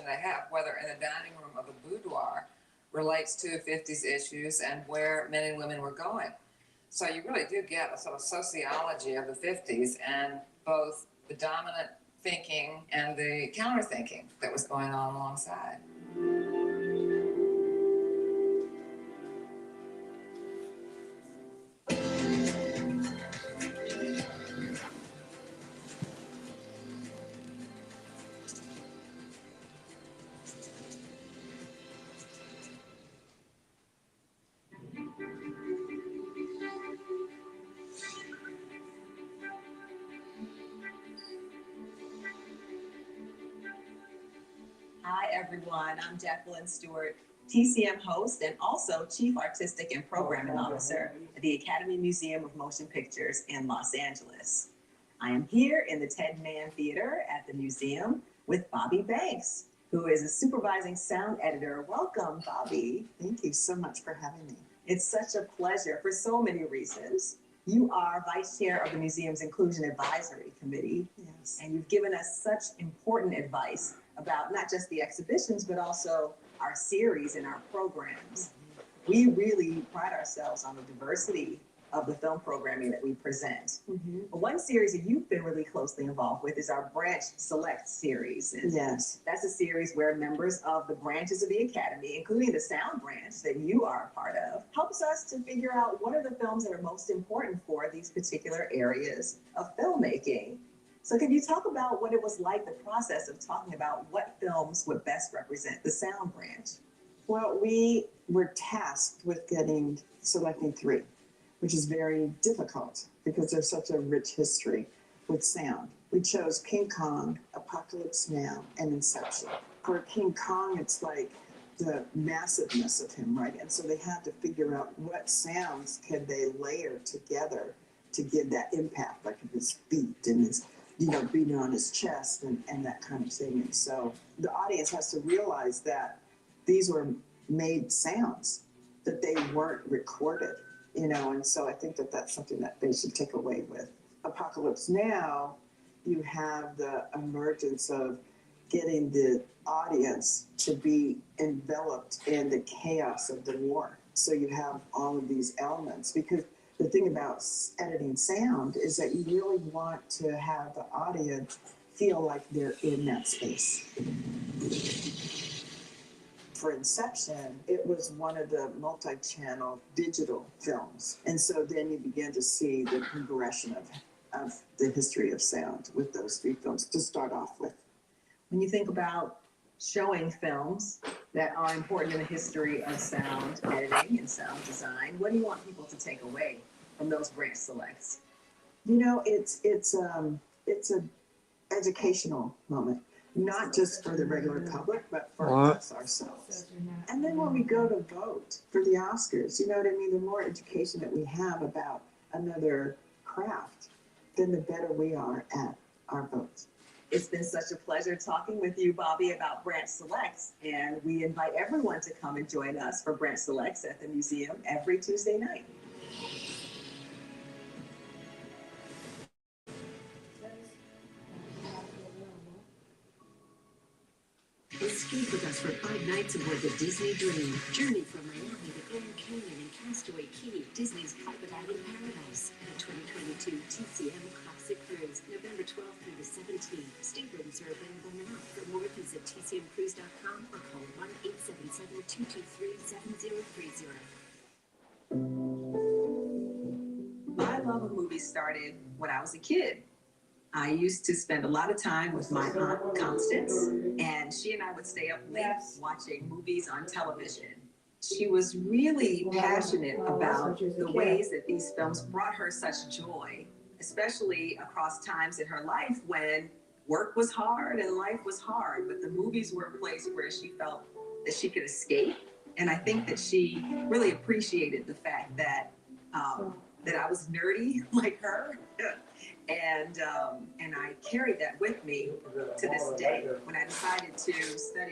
discussion they have, whether in the dining room or the boudoir, relates to 50s issues and where men and women were going. So you really do get a sort of sociology of the 50s and both the dominant thinking and the counter thinking that was going on alongside. Hi, everyone. I'm Jacqueline Stewart, TCM host and also Chief Artistic and Programming Officer at the Academy Museum of Motion Pictures in Los Angeles. I am here in the Ted Mann Theater at the museum with Bobby Banks, who is a supervising sound editor. Welcome, Bobby. Thank you so much for having me. It's such a pleasure for so many reasons. You are vice chair of the museum's Inclusion Advisory Committee. Yes. And you've given us such important advice about not just the exhibitions, but also our series and our programs. We really pride ourselves on the diversity of the film programming that we present. One series that you've been really closely involved with is our Branch Select series. And Yes. that's a series where members of the branches of the Academy, including the sound branch that you are a part of, helps us to figure out what are the films that are most important for these particular areas of filmmaking. So can you talk about what it was like, the process of talking about what films would best represent the sound branch? Well, we were tasked with selecting 3, which is very difficult because there's such a rich history with sound. We chose King Kong, Apocalypse Now, and Inception. For King Kong, it's like the massiveness of him, right? And so they had to figure out what sounds can they layer together to give that impact, like his feet and his beating on his chest and that kind of thing. And so the audience has to realize that these were made sounds, that they weren't recorded, and so I think that that's something that they should take away with Apocalypse Now. You have the emergence of getting the audience to be enveloped in the chaos of the war. So you have all of these elements, because the thing about editing sound is that you really want to have the audience feel like they're in that space. For Inception, it was one of the multi-channel digital films. And so then you begin to see the progression of the history of sound with those 3 films to start off with. When you think about showing films that are important in the history of sound editing and sound design, what do you want people to take away from those branch selects? It's an educational moment, not just for the regular public, but for us ourselves. And then when we go to vote for the Oscars, the more education that we have about another craft, then the better we are at our votes. It's been such a pleasure talking with you, Bobby, about Branch Selects, and we invite everyone to come and join us for Branch Selects at the museum every Tuesday night. Escape with us for 5 nights aboard the Disney Dream. Journey from Miami to Grand Canyon and Castaway Cay, Disney's private island paradise. The 2022 TCM Classic Cruise, November 12th through the 17th. Staterooms are available now. For more, visit tcmcruise.com or call 1-877-223-7030. My love of movies started when I was a kid. I used to spend a lot of time with my aunt Constance, and she and I would stay up late watching movies on television. She was really passionate about the ways that these films brought her such joy, especially across times in her life when work was hard and life was hard, but the movies were a place where she felt that she could escape. And I think that she really appreciated the fact that that I was nerdy like her. And I carried that with me to this day. When I decided to study